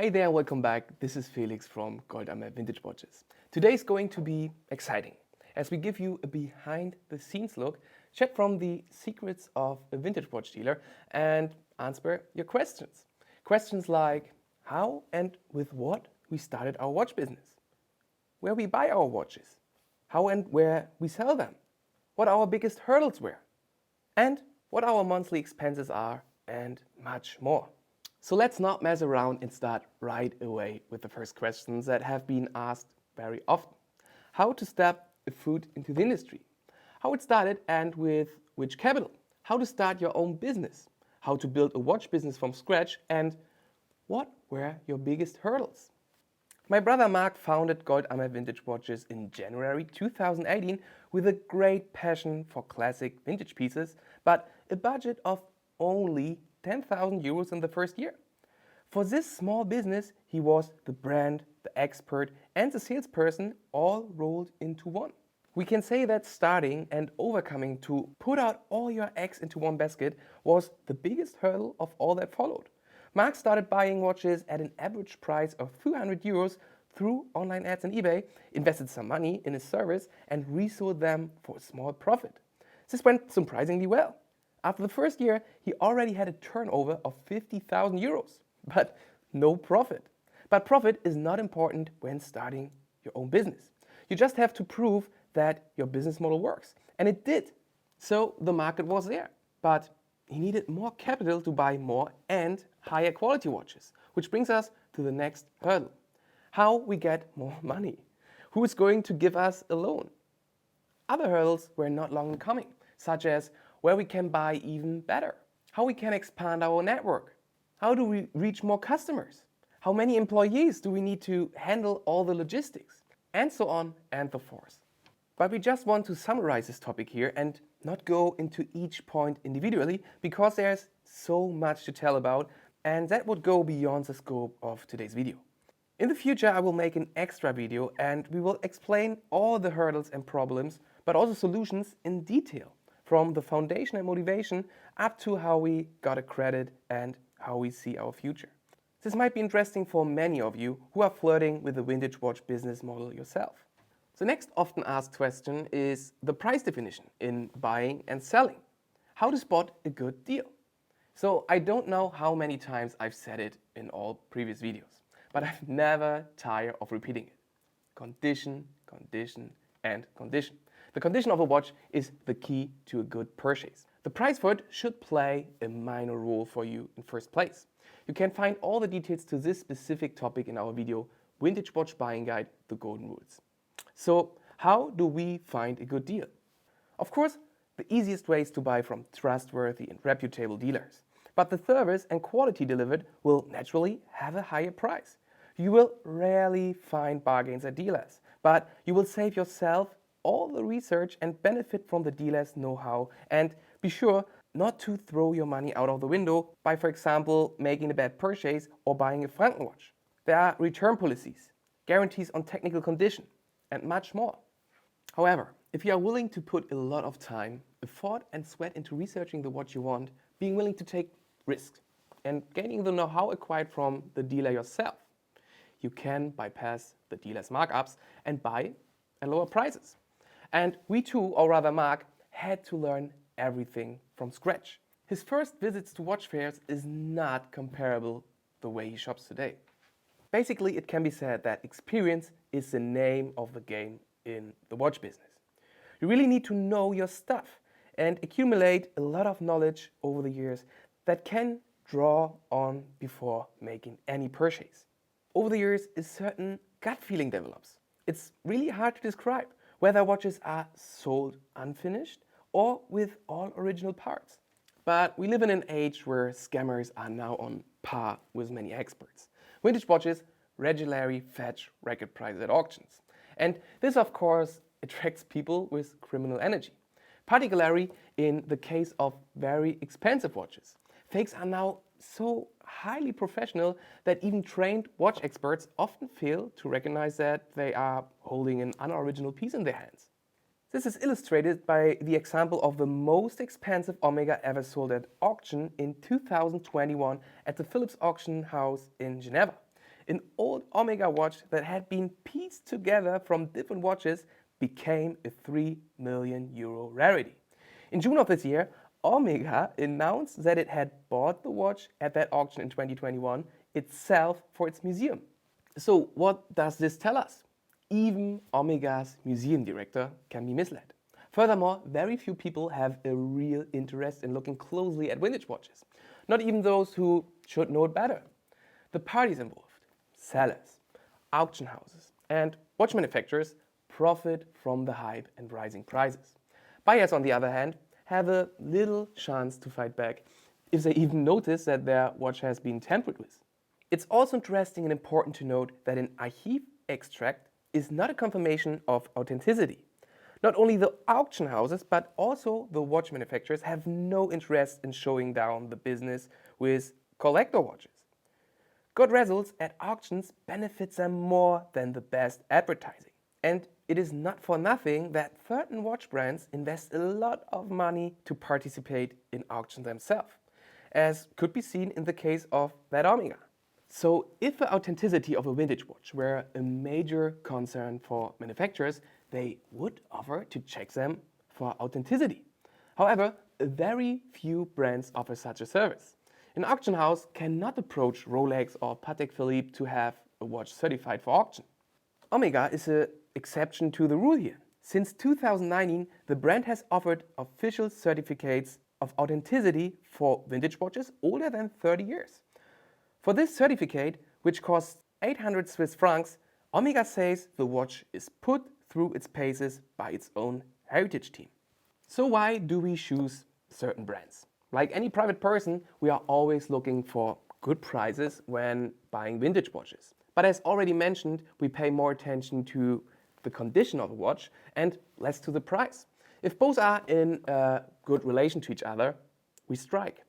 Hey there, welcome back. This is Felix from Goldammer Vintage Watches. Today is going to be exciting as we give you a behind the scenes look, check from the secrets of a vintage watch dealer and answer your questions. Questions like how and with what we started our watch business, where we buy our watches, how and where we sell them, what our biggest hurdles were, and what our monthly expenses are, and much more. So let's not mess around and start right away with the first questions that have been asked very often. How to step a foot into the industry, how it started and with which capital, how to start your own business, how to build a watch business from scratch, and what were your biggest hurdles. My brother Mark founded Goldammer Vintage Watches in January 2018 with a great passion for classic vintage pieces, but a budget of only 10,000 euros in the first year. For this small business, he was the brand, the expert, and the salesperson all rolled into one. We can say that starting and overcoming to put out all your eggs into one basket was the biggest hurdle of all that followed. Mark started buying watches at an average price of 200 euros through online ads and eBay, invested some money in his service, and resold them for a small profit. This went surprisingly well. After the first year, he already had a turnover of 50,000 euros, but no profit. But profit is not important when starting your own business. You just have to prove that your business model works. And it did. So the market was there. But he needed more capital to buy more and higher quality watches, which brings us to the next hurdle. How we get more money. Who is going to give us a loan? Other hurdles were not long in coming, such as where we can buy even better, how we can expand our network, how do we reach more customers, how many employees do we need to handle all the logistics, and so on and so forth. But we just want to summarize this topic here and not go into each point individually because there's so much to tell about and that would go beyond the scope of today's video. In the future I will make an extra video and we will explain all the hurdles and problems but also solutions in detail, from the foundation and motivation up to how we got a credit and how we see our future. This might be interesting for many of you who are flirting with the vintage watch business model yourself. The next often asked question is the price definition in buying and selling. How to spot a good deal. So I don't know how many times I've said it in all previous videos, but I've never tired of repeating it. Condition, condition, and condition. The condition of a watch is the key to a good purchase. The price for it should play a minor role for you in first place. You can find all the details to this specific topic in our video, Vintage Watch Buying Guide, The Golden Rules. So how do we find a good deal? Of course, the easiest way is to buy from trustworthy and reputable dealers. But the service and quality delivered will naturally have a higher price. You will rarely find bargains at dealers, but you will save yourself all the research and benefit from the dealer's know-how, and be sure not to throw your money out of the window by, for example, making a bad purchase or buying a Franken watch. There are return policies, guarantees on technical condition, and much more. However, if you are willing to put a lot of time, effort and sweat into researching the watch you want, being willing to take risks, and gaining the know-how acquired from the dealer yourself, you can bypass the dealer's markups and buy at lower prices. And we too, or rather Mark, had to learn everything from scratch. His first visits to watch fairs is not comparable the way he shops today. Basically, it can be said that experience is the name of the game in the watch business. You really need to know your stuff and accumulate a lot of knowledge over the years that can draw on before making any purchase. Over the years, a certain gut feeling develops. It's really hard to describe whether watches are sold unfinished or with all original parts. But we live in an age where scammers are now on par with many experts. Vintage watches regularly fetch record prices at auctions. And this, of course, attracts people with criminal energy, particularly in the case of very expensive watches. Fakes are now so highly professional that even trained watch experts often fail to recognize that they are holding an unoriginal piece in their hands. This is illustrated by the example of the most expensive Omega ever sold at auction in 2021 at the Philips auction house in Geneva. An old Omega watch that had been pieced together from different watches became a €3 million rarity. In June of this year, Omega announced that it had bought the watch at that auction in 2021 itself for its museum. So what does this tell us? Even Omega's museum director can be misled. Furthermore, very few people have a real interest in looking closely at vintage watches. Not even those who should know it better. The parties involved, sellers, auction houses, and watch manufacturers profit from the hype and rising prices. Buyers, on the other hand, have a little chance to fight back if they even notice that their watch has been tampered with. It's also interesting and important to note that an archive extract is not a confirmation of authenticity. Not only the auction houses, but also the watch manufacturers have no interest in showing down the business with collector watches. Good results at auctions benefits them more than the best advertising. And it is not for nothing that certain watch brands invest a lot of money to participate in auctions themselves, as could be seen in the case of that Omega. So if the authenticity of a vintage watch were a major concern for manufacturers, they would offer to check them for authenticity. However, very few brands offer such a service. An auction house cannot approach Rolex or Patek Philippe to have a watch certified for auction. Omega is an exception to the rule here. Since 2019, the brand has offered official certificates of authenticity for vintage watches older than 30 years. For this certificate, which costs 800 Swiss francs, Omega says the watch is put through its paces by its own heritage team. So why do we choose certain brands? Like any private person, we are always looking for good prices when buying vintage watches. But as already mentioned, we pay more attention to the condition of the watch and less to the price. If both are in a good relation to each other, we strike.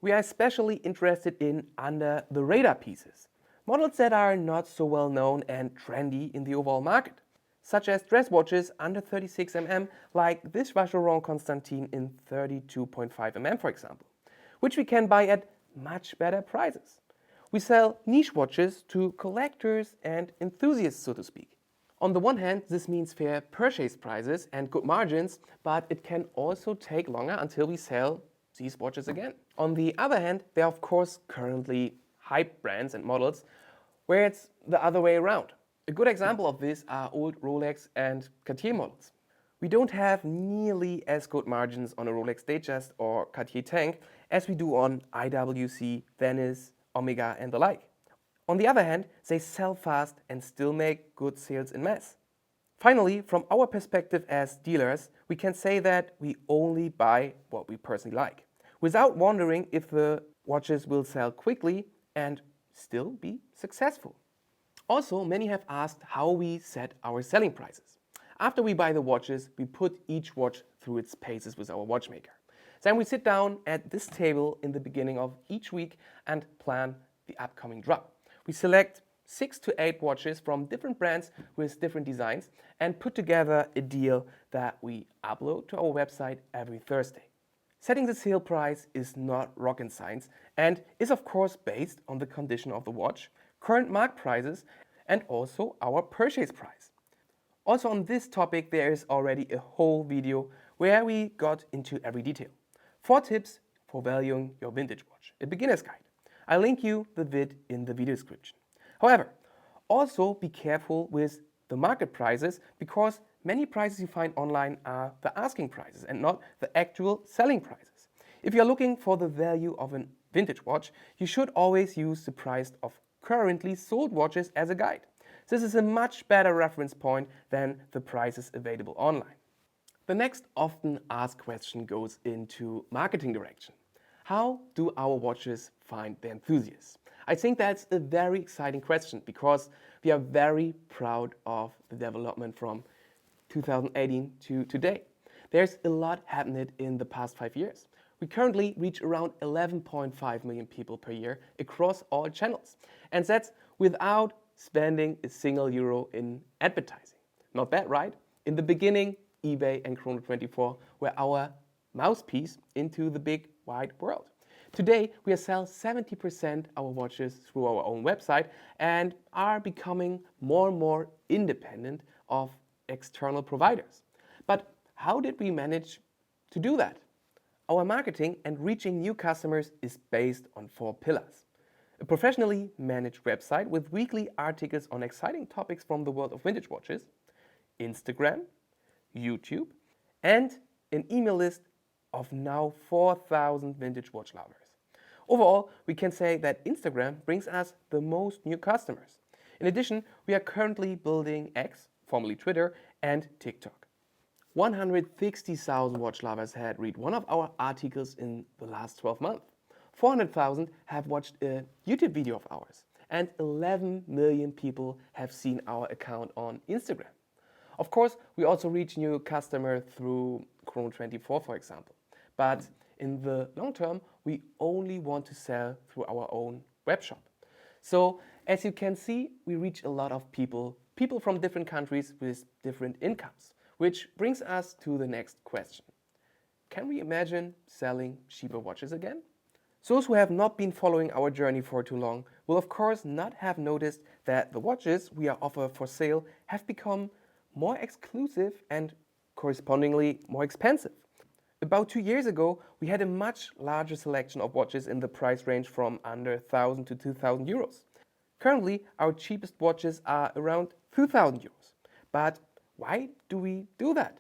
We are especially interested in under-the-radar pieces, models that are not so well known and trendy in the overall market, such as dress watches under 36 mm, like this Vacheron Constantin in 32.5 mm, for example, which we can buy at much better prices. We sell niche watches to collectors and enthusiasts, so to speak. On the one hand, this means fair purchase prices and good margins, but it can also take longer until we sell these watches again. On the other hand, there are of course currently hype brands and models where it's the other way around. A good example of this are old Rolex and Cartier models. We don't have nearly as good margins on a Rolex Datejust or Cartier Tank as we do on IWC, Venice, Omega and the like. On the other hand, they sell fast and still make good sales in mass. Finally, from our perspective as dealers, we can say that we only buy what we personally like, without wondering if the watches will sell quickly and still be successful. Also, many have asked how we set our selling prices. After we buy the watches, we put each watch through its paces with our watchmaker. Then we sit down at this table in the beginning of each week and plan the upcoming drop. We select 6 to 8 watches from different brands with different designs and put together a deal that we upload to our website every Thursday. Setting the sale price is not rocket science and is of course based on the condition of the watch, current market prices and also our purchase price. Also on this topic there is already a whole video where we got into every detail. 4 tips for valuing your vintage watch, a beginner's guide. I'll link you the vid in the video description. However, also be careful with the market prices because many prices you find online are the asking prices and not the actual selling prices. If you're looking for the value of a vintage watch, you should always use the price of currently sold watches as a guide. This is a much better reference point than the prices available online. The next often asked question goes into marketing direction. How do our watches find their enthusiasts? I think that's a very exciting question because we are very proud of the development from 2018 to today. There's a lot happened in the past 5 years. We currently reach around 11.5 million people per year across all channels. And that's without spending a single euro in advertising. Not bad, right? In the beginning, eBay and Chrono24 were our mouthpiece into the big wide world. Today, we sell 70% our watches through our own website and are becoming more and more independent of external providers. But how did we manage to do that? Our marketing and reaching new customers is based on 4 pillars. A professionally managed website with weekly articles on exciting topics from the world of vintage watches, Instagram, YouTube, and an email list of now 4,000 vintage watch lovers. Overall, we can say that Instagram brings us the most new customers. In addition, we are currently building X, formerly Twitter, and TikTok. 160,000 watch lovers had read one of our articles in the last 12 months. 400,000 have watched a YouTube video of ours. And 11 million people have seen our account on Instagram. Of course, we also reach new customers through Chrono24, for example. But in the long term, we only want to sell through our own web shop. So, as you can see, we reach a lot of people from different countries with different incomes. Which brings us to the next question. Can we imagine selling cheaper watches again? Those who have not been following our journey for too long will of course not have noticed that the watches we are offered for sale have become more exclusive and correspondingly more expensive. About 2 years ago, we had a much larger selection of watches in the price range from under 1,000 to 2,000 euros. Currently, our cheapest watches are around 2,000 euros. But why do we do that?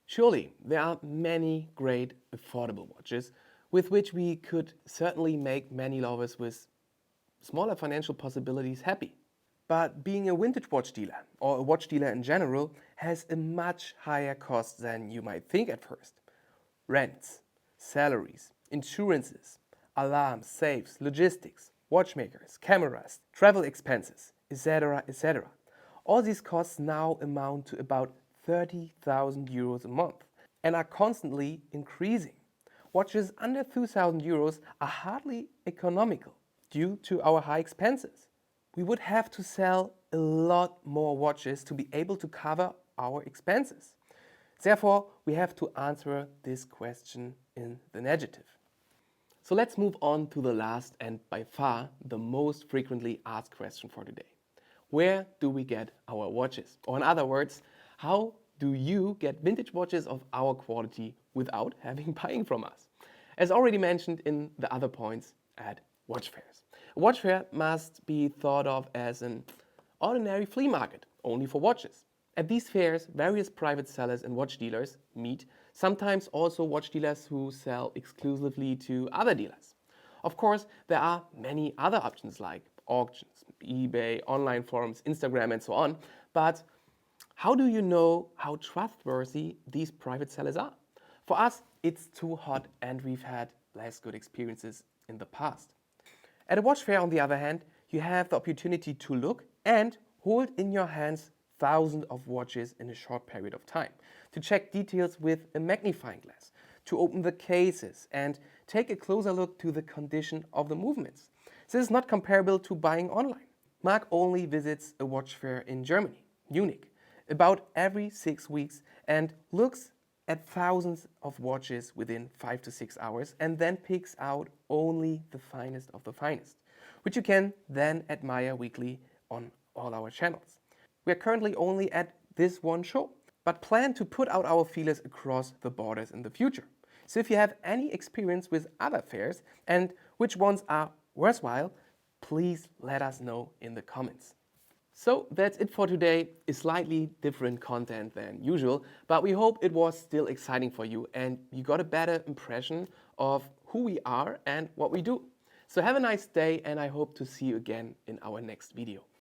Surely, there are many great affordable watches with which we could certainly make many lovers with smaller financial possibilities happy. But being a vintage watch dealer, or a watch dealer in general, has a much higher cost than you might think at first. Rents, salaries, insurances, alarms, safes, logistics, watchmakers, cameras, travel expenses, etc., etc. All these costs now amount to about 30,000 euros a month and are constantly increasing. Watches under 2,000 euros are hardly economical due to our high expenses. We would have to sell a lot more watches to be able to cover our expenses. Therefore, we have to answer this question in the negative. So let's move on to the last and by far the most frequently asked question for today. Where do we get our watches? Or in other words, how do you get vintage watches of our quality without having buying from us? As already mentioned in the other points, at watch fairs. A watch fair must be thought of as an ordinary flea market, only for watches. At these fairs, various private sellers and watch dealers meet, sometimes also watch dealers who sell exclusively to other dealers. Of course, there are many other options like auctions, eBay, online forums, Instagram, and so on. But how do you know how trustworthy these private sellers are? For us, it's too hot and we've had less good experiences in the past. At a watch fair, on the other hand, you have the opportunity to look and hold in your hands thousands of watches in a short period of time, to check details with a magnifying glass, to open the cases and take a closer look to the condition of the movements. This is not comparable to buying online. Mark only visits a watch fair in Germany, Munich, about every 6 weeks and looks at thousands of watches within 5 to 6 hours and then picks out only the finest of the finest, which you can then admire weekly on all our channels. We are currently only at this one show, but plan to put out our feelers across the borders in the future. So if you have any experience with other fairs and which ones are worthwhile, please let us know in the comments. So that's it for today. A slightly different content than usual, but we hope it was still exciting for you and you got a better impression of who we are and what we do. So have a nice day and I hope to see you again in our next video.